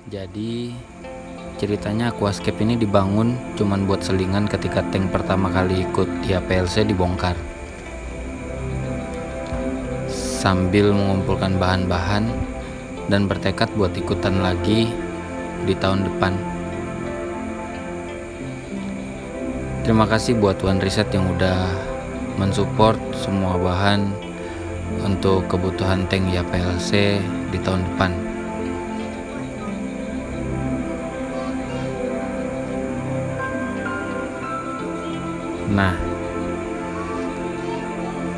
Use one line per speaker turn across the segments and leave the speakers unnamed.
Jadi ceritanya aquascape ini dibangun cuman buat selingan ketika tank pertama kali ikut IAPLC dibongkar. Sambil mengumpulkan bahan-bahan dan bertekad buat ikutan lagi di tahun depan. Terima kasih buat One Riset yang udah mensupport semua bahan untuk kebutuhan tank IAPLC di tahun depan. Nah,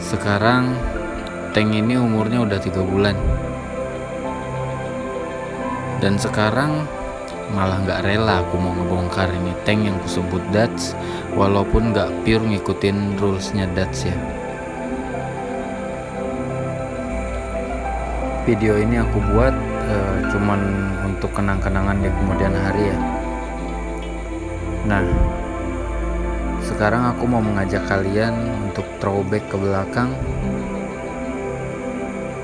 sekarang tank ini umurnya udah 3 bulan. Dan sekarang malah nggak rela aku mau ngebongkar ini tank yang kusebut Dutch, walaupun nggak pure ngikutin rulesnya Dutch ya. Video ini aku buat cuman untuk kenang-kenangan di kemudian hari ya. Nah, sekarang aku mau mengajak kalian untuk throwback ke belakang,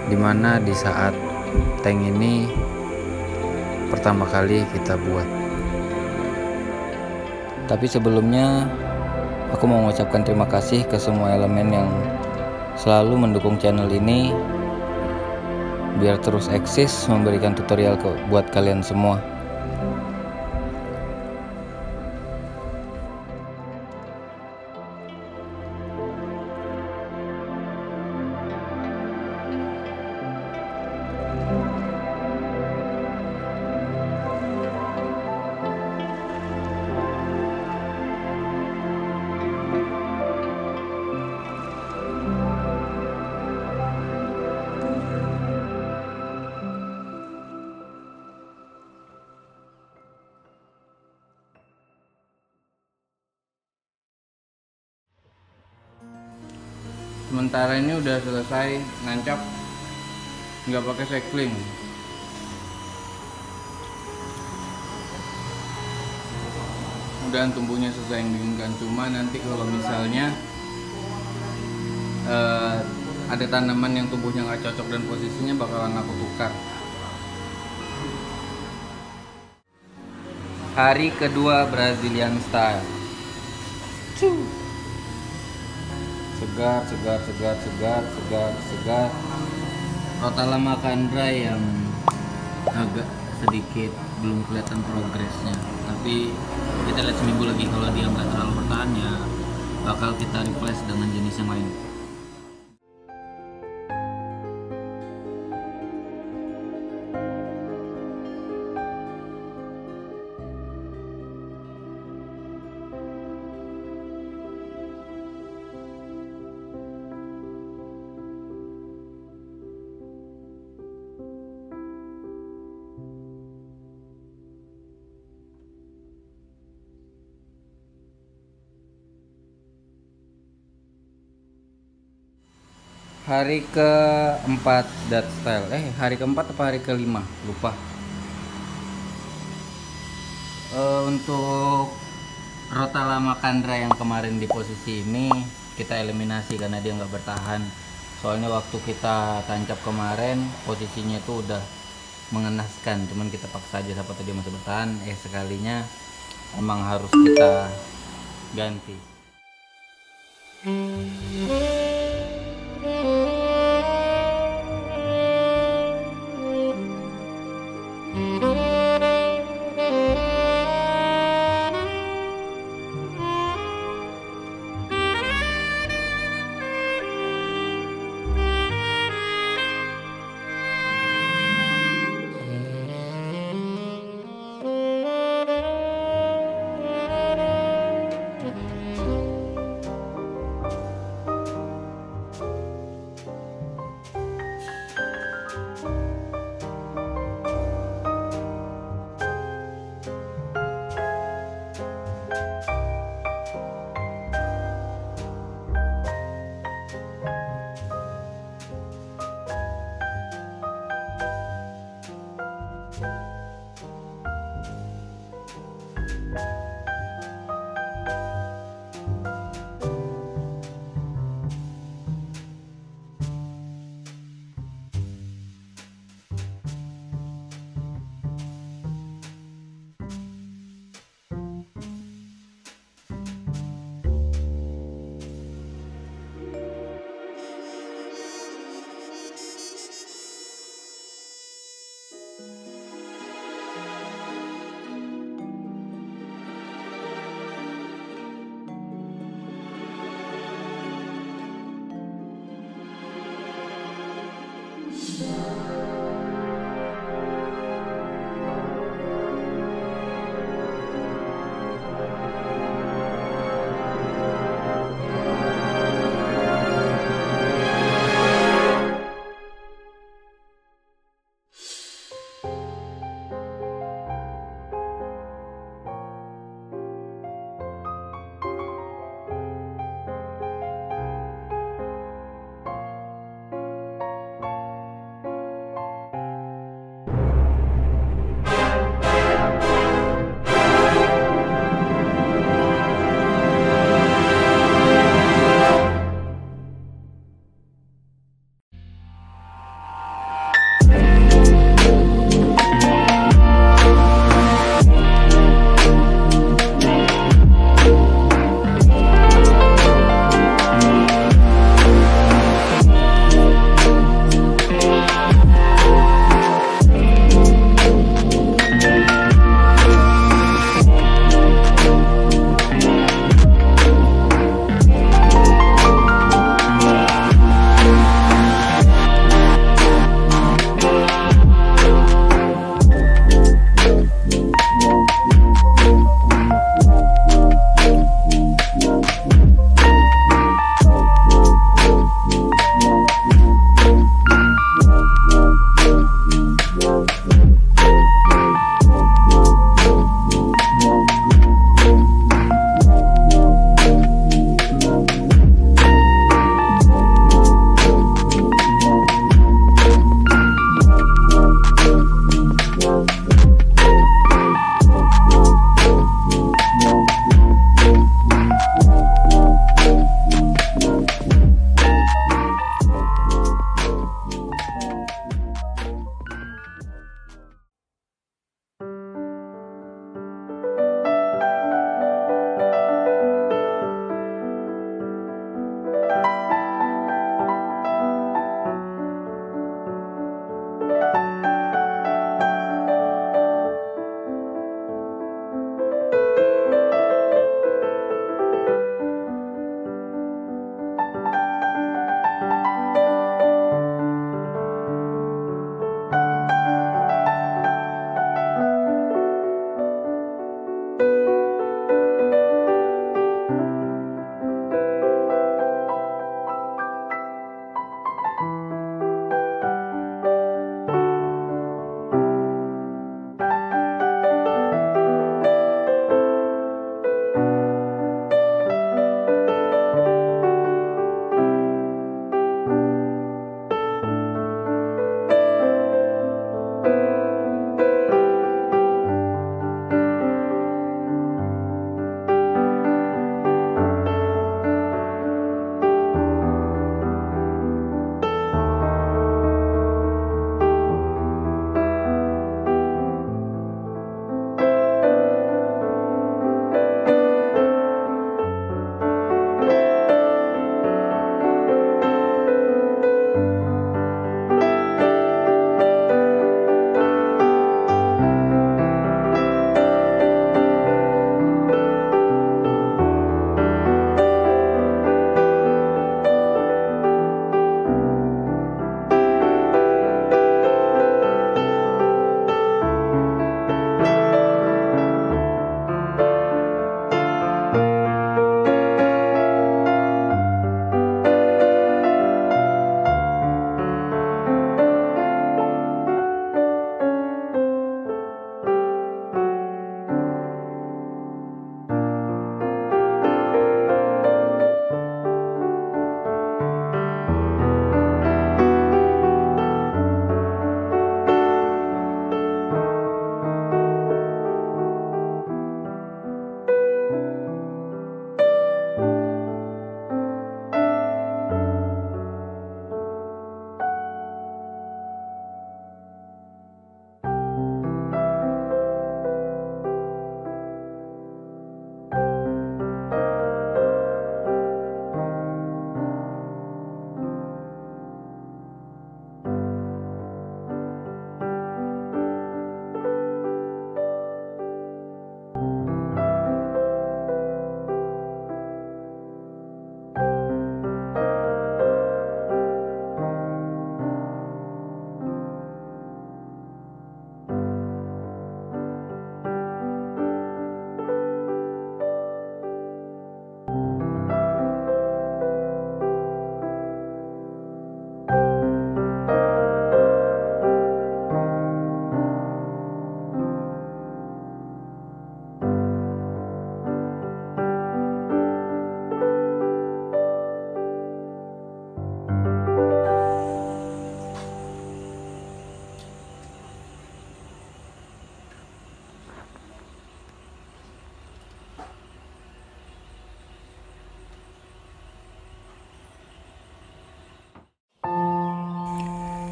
dimana di saat tank ini pertama kali kita buat. Tapi sebelumnya aku mau mengucapkan terima kasih ke semua elemen yang selalu mendukung channel ini biar terus eksis memberikan tutorial buat kalian semua. Sementara ini udah selesai nancap, nggak pakai cycling. Udah tumbuhnya sesuai yang diinginkan, cuma nanti kalau misalnya ada tanaman yang tumbuhnya nggak cocok dan posisinya bakalan aku tukar. Hari kedua Brazilian style. Segar. Rotala Macandra yang agak sedikit belum kelihatan progresnya, tapi kita lihat seminggu lagi, kalau dia nggak terlalu bertahan ya bakal kita replace dengan jenis yang lain. Hari keempat dat style, hari keempat apa hari kelima, lupa. Untuk Rotala Macandra yang kemarin di posisi ini kita eliminasi karena dia nggak bertahan. Soalnya waktu kita tancap kemarin posisinya itu udah mengenaskan, cuman kita paksa aja sampai dia masih bertahan. Sekalinya emang harus kita ganti.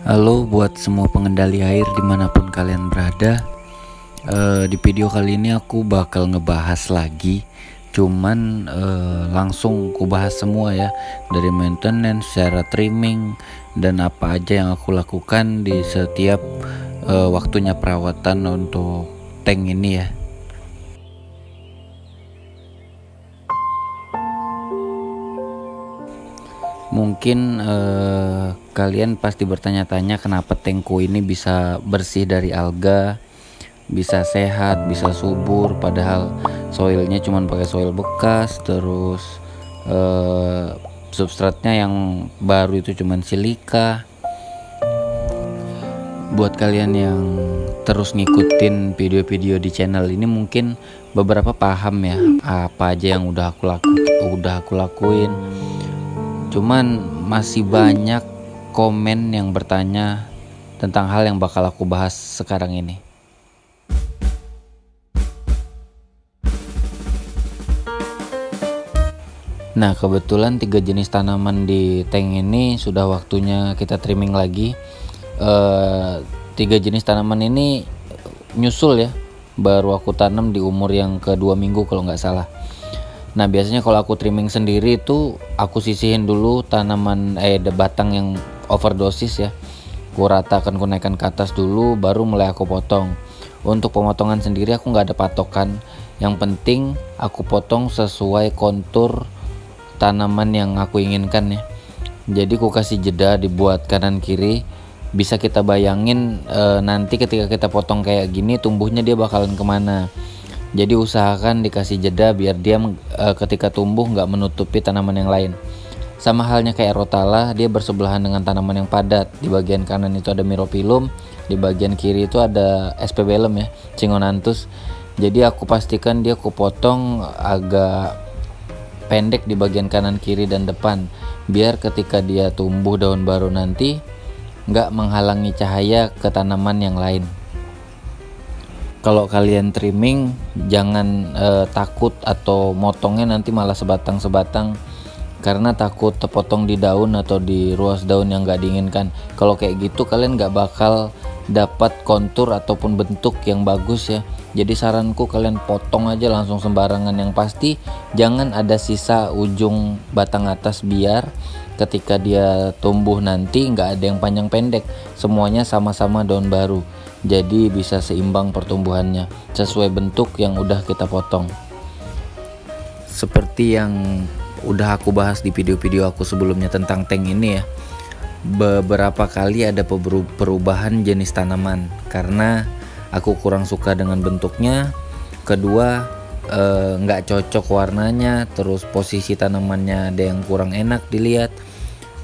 Halo buat semua pengendali air dimanapun kalian berada. Di video kali ini aku bakal ngebahas lagi, cuman langsung aku bahas semua ya, dari maintenance, cara trimming, dan apa aja yang aku lakukan di setiap waktunya perawatan untuk tank ini ya. Mungkin kalian pasti bertanya-tanya kenapa tankku ini bisa bersih dari alga, bisa sehat, bisa subur, padahal soilnya cuma pakai soil bekas, terus substratnya yang baru itu cuma silika. Buat kalian yang terus ngikutin video-video di channel ini mungkin beberapa paham ya apa aja yang udah aku lakuin. Cuman masih banyak komen yang bertanya tentang hal yang bakal aku bahas sekarang ini. Nah, kebetulan 3 jenis tanaman di tank ini sudah waktunya kita trimming lagi. 3 jenis tanaman ini nyusul ya, baru aku tanam di umur yang ke-2 minggu kalau nggak salah. Nah, biasanya kalau aku trimming sendiri itu aku sisihin dulu tanaman batang yang overdosis ya. Aku ratakan, aku naikkan ke atas dulu, baru mulai aku potong. Untuk pemotongan sendiri aku nggak ada patokan. Yang penting aku potong sesuai kontur tanaman yang aku inginkan ya. Jadi aku kasih jeda dibuat kanan kiri. Bisa kita bayangin nanti ketika kita potong kayak gini tumbuhnya dia bakalan kemana. Jadi usahakan dikasih jeda biar dia ketika tumbuh nggak menutupi tanaman yang lain. Sama halnya kayak rotala, dia bersebelahan dengan tanaman yang padat. Di bagian kanan itu ada Myrophyllum, di bagian kiri itu ada Spebellum ya, Cingonanthus. Jadi aku pastikan dia aku potong agak pendek di bagian kanan, kiri, dan depan, biar ketika dia tumbuh daun baru nanti nggak menghalangi cahaya ke tanaman yang lain. Kalau kalian trimming jangan takut atau motongnya nanti malah sebatang-sebatang, karena takut terpotong di daun atau di ruas daun yang nggak diinginkan. Kalau kayak gitu kalian nggak bakal dapat kontur ataupun bentuk yang bagus ya. Jadi saranku kalian potong aja langsung sembarangan, yang pasti jangan ada sisa ujung batang atas, biar ketika dia tumbuh nanti nggak ada yang panjang pendek, semuanya sama-sama daun baru. Jadi bisa seimbang pertumbuhannya sesuai bentuk yang udah kita potong. Seperti yang udah aku bahas di video-video aku sebelumnya tentang tank ini ya, beberapa kali ada perubahan jenis tanaman karena aku kurang suka dengan bentuknya, kedua nggak cocok warnanya, terus posisi tanamannya ada yang kurang enak dilihat.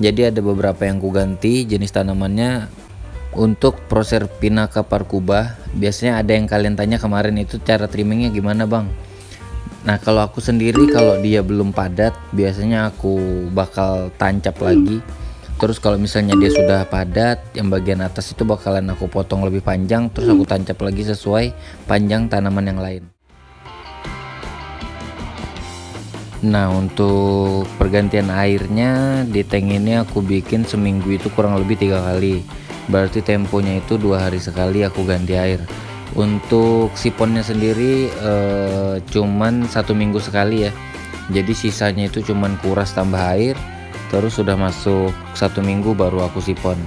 Jadi ada beberapa yang ku ganti jenis tanamannya. Untuk Proserpinaka parcuba, biasanya ada yang kalian tanya kemarin itu cara trimmingnya gimana bang. Nah, kalau aku sendiri kalau dia belum padat biasanya aku bakal tancap lagi. Terus kalau misalnya dia sudah padat, yang bagian atas itu bakalan aku potong lebih panjang, terus aku tancap lagi sesuai panjang tanaman yang lain. Nah, untuk pergantian airnya di tank ini aku bikin seminggu itu kurang lebih 3 kali. Berarti temponya itu 2 hari sekali aku ganti air. Untuk siponnya sendiri cuman 1 minggu sekali ya. Jadi sisanya itu cuman kuras tambah air, terus sudah masuk 1 minggu baru aku sipon.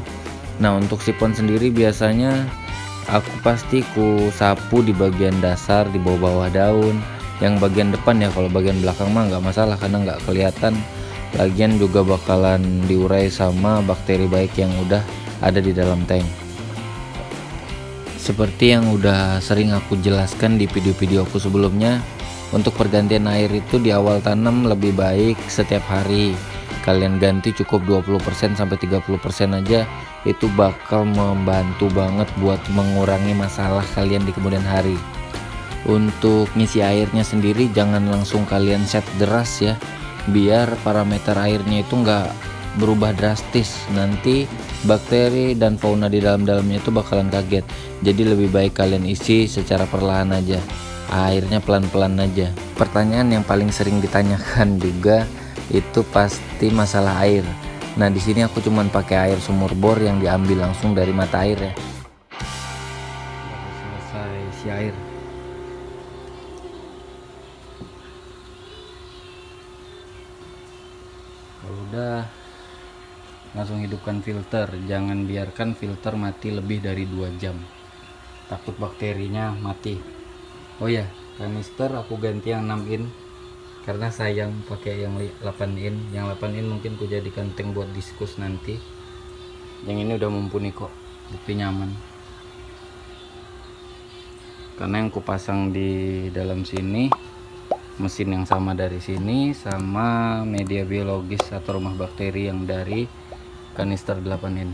Nah, untuk sipon sendiri biasanya aku pasti ku sapu di bagian dasar, di bawah-bawah daun. Yang bagian depan ya, kalau bagian belakang mah nggak masalah karena nggak kelihatan. Lagian juga bakalan diurai sama bakteri baik yang udah ada di dalam tank. Seperti yang udah sering aku jelaskan di video-video aku sebelumnya, untuk pergantian air itu di awal tanam lebih baik setiap hari kalian ganti cukup 20% sampai 30% aja. Itu bakal membantu banget buat mengurangi masalah kalian di kemudian hari. Untuk ngisi airnya sendiri jangan langsung kalian set deras ya, biar parameter airnya itu nggak berubah drastis, nanti bakteri dan fauna di dalamnya itu bakalan kaget. Jadi lebih baik kalian isi secara perlahan aja, airnya pelan-pelan aja. Pertanyaan yang paling sering ditanyakan juga itu pasti masalah air. Nah, di sini aku cuman pakai air sumur bor yang diambil langsung dari mata air ya. Baru selesai isi air. Kalau udah, langsung hidupkan filter. Jangan biarkan filter mati lebih dari 2 jam. Takut bakterinya mati. Oh ya, kanister aku ganti yang 6 in karena sayang pakai yang 8 in. Yang 8 in mungkin ku jadikan tank buat diskus nanti. Yang ini udah mumpuni kok, bukti nyaman. Karena yang ku pasang di dalam sini mesin yang sama dari sini, sama media biologis atau rumah bakteri yang dari kanister 8 in.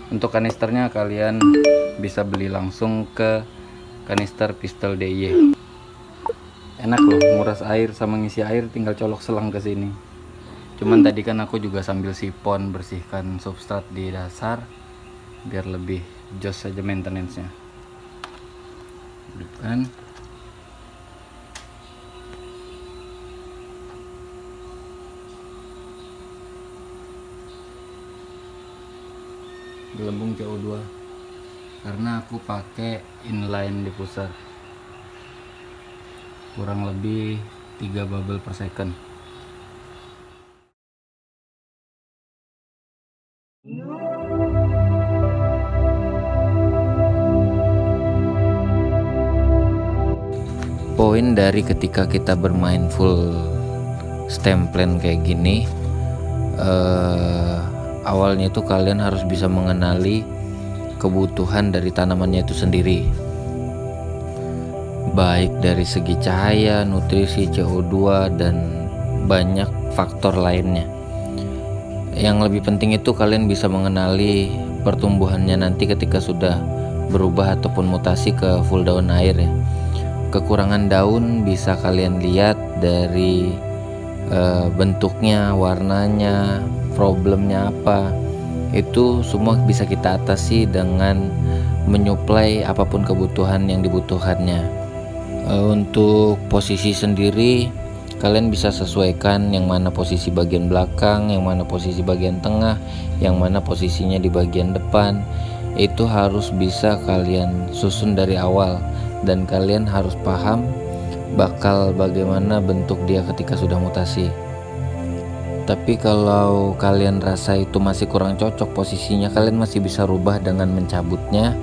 Untuk kanisternya kalian bisa beli langsung ke kanister Pistol DIY. Enak loh, nguras air sama ngisi air tinggal colok selang ke sini. Cuman tadi kan aku juga sambil sipon bersihkan substrat di dasar biar lebih jos saja maintenance-nya. Hidupkan. Gelembung CO2 karena aku pakai inline diffuser, kurang lebih 3 bubble per second. Poin dari ketika kita bermain full stem plan kayak gini, awalnya itu kalian harus bisa mengenali kebutuhan dari tanamannya itu sendiri, baik dari segi cahaya, nutrisi, CO2, dan banyak faktor lainnya. Yang lebih penting itu kalian bisa mengenali pertumbuhannya nanti ketika sudah berubah ataupun mutasi ke full daun air ya. Kekurangan daun bisa kalian lihat dari bentuknya, warnanya, problemnya apa. Itu semua bisa kita atasi dengan menyuplai apapun kebutuhan yang dibutuhkannya. Untuk posisi sendiri kalian bisa sesuaikan yang mana posisi bagian belakang, yang mana posisi bagian tengah, yang mana posisinya di bagian depan. Itu harus bisa kalian susun dari awal, dan kalian harus paham bakal bagaimana bentuk dia ketika sudah mutasi. Tapi kalau kalian rasa itu masih kurang cocok posisinya, kalian masih bisa rubah dengan mencabutnya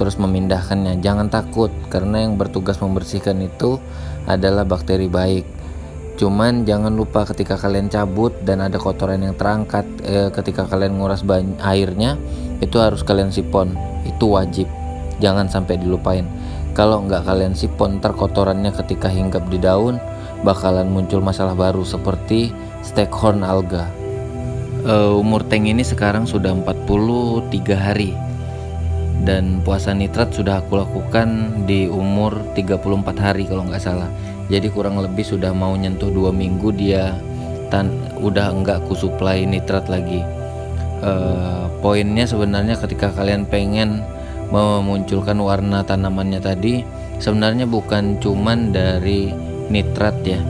terus memindahkannya. Jangan takut, karena yang bertugas membersihkan itu adalah bakteri baik. Cuman jangan lupa ketika kalian cabut dan ada kotoran yang terangkat, ketika kalian nguras airnya itu harus kalian sipon. Itu wajib, jangan sampai dilupain. Kalau nggak kalian sipon, ntar kotorannya ketika hinggap di daun bakalan muncul masalah baru seperti Steckhorn alga. Umur tank ini sekarang sudah 43 hari, dan puasa nitrat sudah aku lakukan di umur 34 hari kalau nggak salah. Jadi kurang lebih sudah mau nyentuh 2 minggu dia udah nggak ku supply nitrat lagi. Poinnya sebenarnya ketika kalian pengen memunculkan warna tanamannya tadi, sebenarnya bukan cuman dari nitrat ya.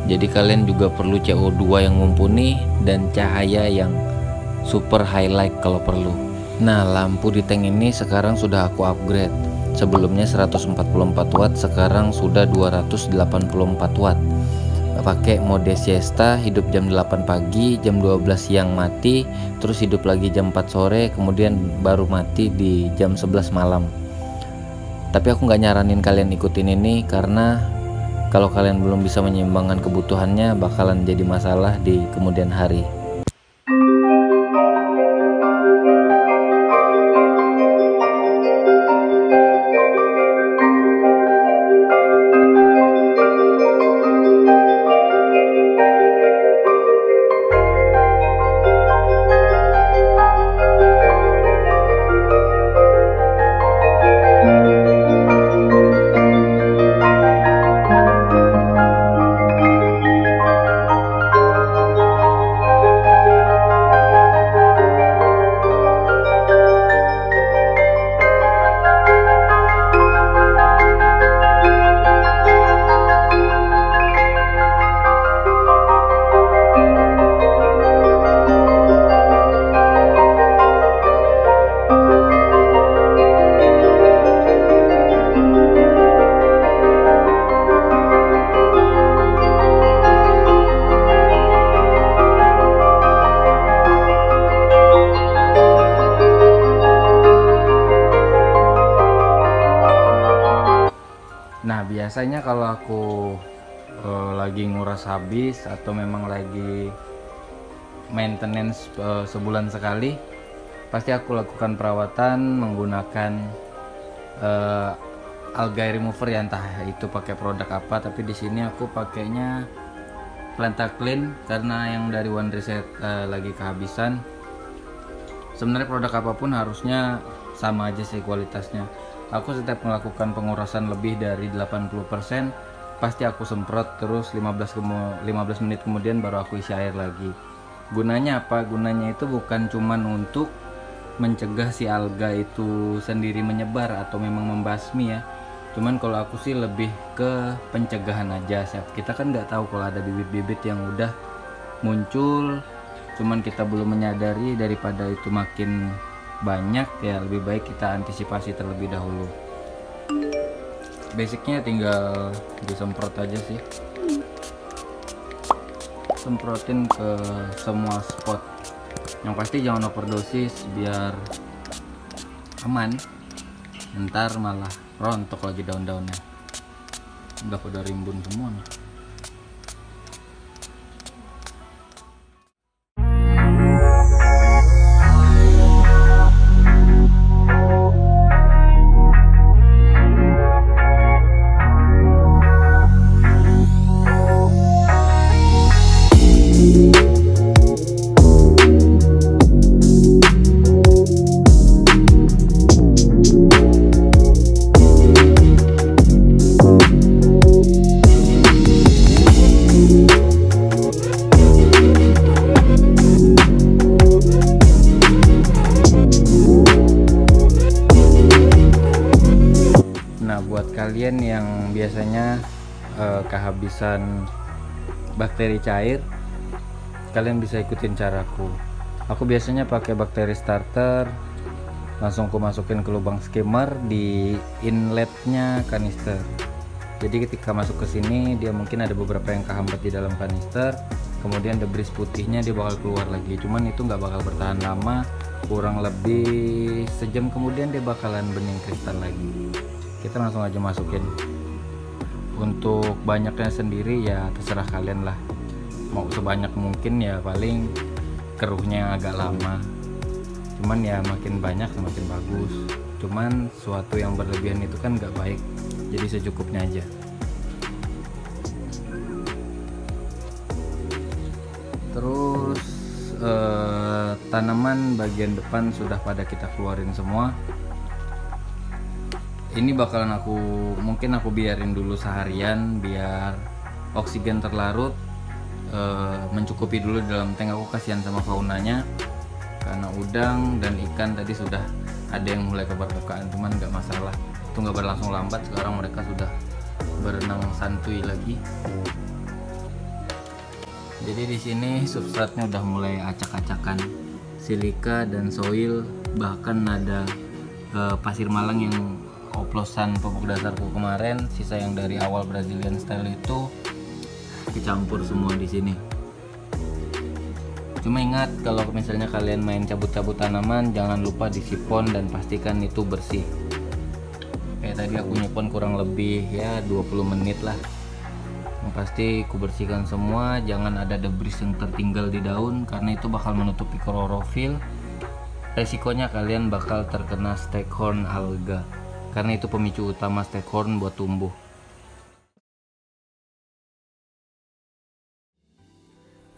Jadi kalian juga perlu CO2 yang mumpuni dan cahaya yang super highlight kalau perlu. Nah, lampu di tank ini sekarang sudah aku upgrade. Sebelumnya 144 watt, sekarang sudah 284 watt. Pakai mode siesta, hidup jam 8 pagi, jam 12 siang mati, terus hidup lagi jam 4 sore, kemudian baru mati di jam 11 malam. Tapi aku nggak nyaranin kalian ikutin ini, karena kalau kalian belum bisa menyeimbangkan kebutuhannya bakalan jadi masalah di kemudian hari. Biasanya kalau aku lagi nguras habis atau memang lagi maintenance sebulan sekali, pasti aku lakukan perawatan menggunakan algae remover ya, entah itu pakai produk apa, tapi di sini aku pakainya Planta Clean karena yang dari One Reset lagi kehabisan. Sebenarnya produk apapun harusnya sama aja sih kualitasnya. Aku setiap melakukan pengurasan lebih dari 80%, pasti aku semprot terus 15 menit kemudian baru aku isi air lagi. Gunanya apa? Gunanya itu bukan cuman untuk mencegah si alga itu sendiri menyebar atau memang membasmi ya. Cuman kalau aku sih lebih ke pencegahan aja. Kita kan nggak tahu kalau ada bibit-bibit yang udah muncul, cuman kita belum menyadari, daripada itu makin banyak ya lebih baik kita antisipasi terlebih dahulu. Basicnya tinggal disemprot aja sih, semprotin ke semua spot. Yang pasti jangan overdosis biar aman, ntar malah rontok lagi daun-daunnya, udah pada rimbun semua nih. Buat kalian yang biasanya kehabisan bakteri cair, kalian bisa ikutin caraku. Aku biasanya pakai bakteri starter, langsung aku masukin ke lubang skimmer di inletnya kanister. Jadi ketika masuk ke sini, dia mungkin ada beberapa yang kehambat di dalam kanister, kemudian debris putihnya dia bakal keluar lagi. Cuman itu nggak bakal bertahan lama, kurang lebih sejam kemudian dia bakalan bening kristal lagi. Kita langsung aja masukin. Untuk banyaknya sendiri ya terserah kalian lah, mau sebanyak mungkin ya, paling keruhnya agak lama, cuman ya makin banyak semakin bagus. Cuman suatu yang berlebihan itu kan nggak baik, jadi secukupnya aja. Terus tanaman bagian depan sudah pada kita keluarin semua. Ini bakalan mungkin aku biarin dulu seharian biar oksigen terlarut, mencukupi dulu di dalam tank. Aku kasihan sama faunanya, karena udang dan ikan tadi sudah ada yang mulai ke permukaan, cuman nggak masalah, itu nggak berlangsung lambat. Sekarang mereka sudah berenang santuy lagi. Jadi di sini substratnya udah mulai acak-acakan, silika dan soil, bahkan ada pasir malang yang oplosan pupuk dasarku kemarin, sisa yang dari awal Brazilian style itu dicampur semua di sini. Cuma ingat, kalau misalnya kalian main cabut-cabut tanaman, jangan lupa disipon dan pastikan itu bersih. Kayak tadi aku nyipon kurang lebih ya 20 menit lah. Yang pasti aku bersihkan semua, jangan ada debris yang tertinggal di daun, karena itu bakal menutupi klorofil. Resikonya kalian bakal terkena staghorn alga, karena itu pemicu utama staghorn buat tumbuh.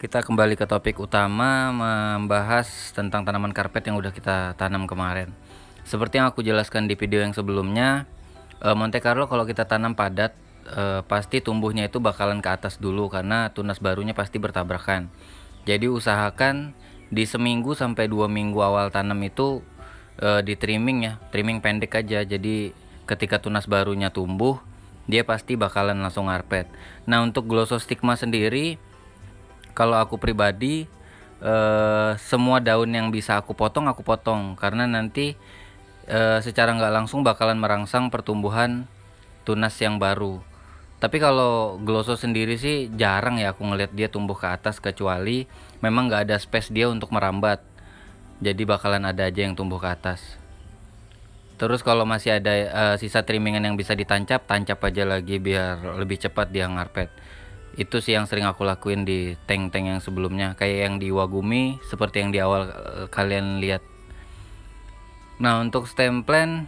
Kita kembali ke topik utama, membahas tentang tanaman karpet yang udah kita tanam kemarin. Seperti yang aku jelaskan di video yang sebelumnya, Monte Carlo kalau kita tanam padat, pasti tumbuhnya itu bakalan ke atas dulu, karena tunas barunya pasti bertabrakan. Jadi usahakan di seminggu sampai 2 minggu awal tanam itu di trimming ya, trimming pendek aja. Jadi ketika tunas barunya tumbuh, dia pasti bakalan langsung ngarpet. Nah, untuk Glossostigma sendiri, kalau aku pribadi semua daun yang bisa aku potong, karena nanti secara nggak langsung bakalan merangsang pertumbuhan tunas yang baru. Tapi kalau Glosso sendiri sih jarang ya aku ngeliat dia tumbuh ke atas, kecuali memang nggak ada space dia untuk merambat. Jadi bakalan ada aja yang tumbuh ke atas. Terus kalau masih ada sisa trimmingan yang bisa ditancap, tancap aja lagi biar lebih cepat dia ngarpet. Itu sih yang sering aku lakuin di tank-tank yang sebelumnya, kayak yang di Wagumi seperti yang di awal kalian lihat. Nah, untuk stem plan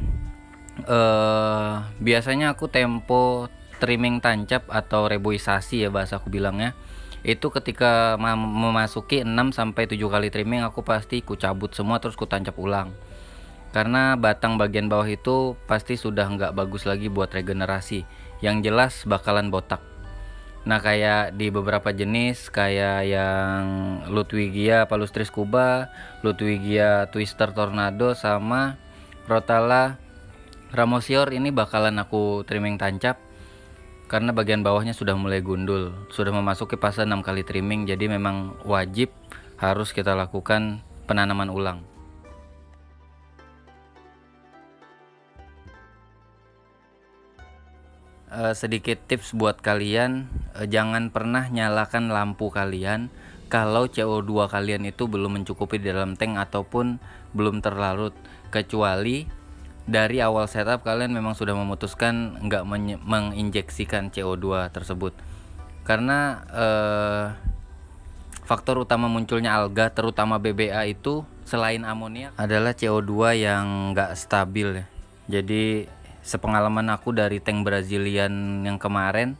biasanya aku tempo trimming tancap atau reboisasi ya bahasa aku bilangnya. Itu ketika memasuki 6 sampai 7 kali trimming aku pasti ku cabut semua terus ku tancap ulang. Karena batang bagian bawah itu pasti sudah nggak bagus lagi buat regenerasi. Yang jelas bakalan botak. Nah, kayak di beberapa jenis kayak yang Ludwigia palustris Kuba, Ludwigia Twister Tornado sama Rotala Ramosior ini bakalan aku trimming tancap karena bagian bawahnya sudah mulai gundul, sudah memasuki fase 6 kali trimming, jadi memang wajib harus kita lakukan penanaman ulang. Sedikit tips buat kalian, jangan pernah nyalakan lampu kalian kalau CO2 kalian itu belum mencukupi di dalam tank ataupun belum terlarut, kecuali dari awal setup kalian memang sudah memutuskan nggak menginjeksikan CO2 tersebut. Karena faktor utama munculnya alga terutama BBA itu selain amonia adalah CO2 yang nggak stabil ya. Jadi sepengalaman aku dari tank Brazilian yang kemarin,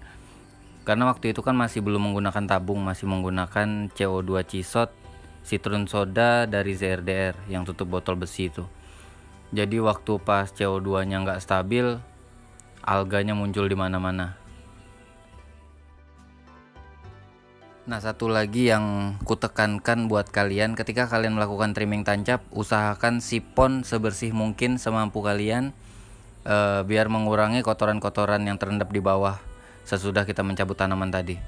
karena waktu itu kan masih belum menggunakan tabung, masih menggunakan CO2 Cisot Citron Soda dari ZRDR yang tutup botol besi itu. Jadi waktu pas CO2 nya nggak stabil, alganya muncul di mana-mana. Nah, satu lagi yang kutekankan buat kalian, ketika kalian melakukan trimming tancap, usahakan sipon sebersih mungkin semampu kalian, biar mengurangi kotoran-kotoran yang terendap di bawah sesudah kita mencabut tanaman tadi.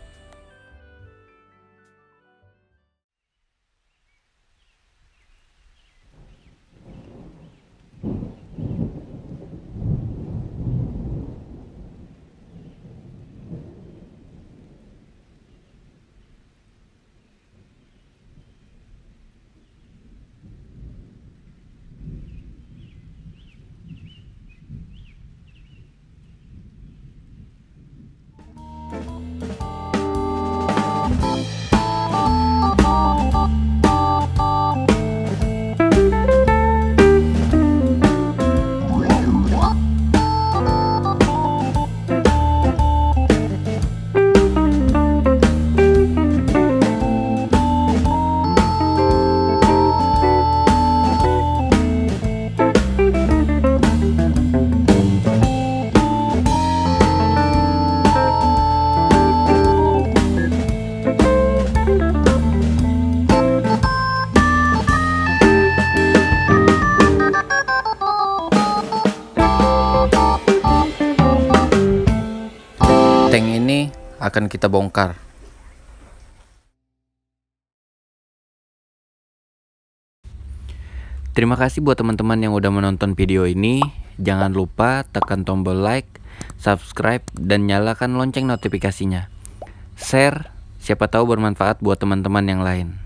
Tank ini akan kita bongkar. Terima kasih buat teman-teman yang udah menonton video ini. Jangan lupa tekan tombol like, subscribe, dan nyalakan lonceng notifikasinya. Share, siapa tahu bermanfaat buat teman-teman yang lain.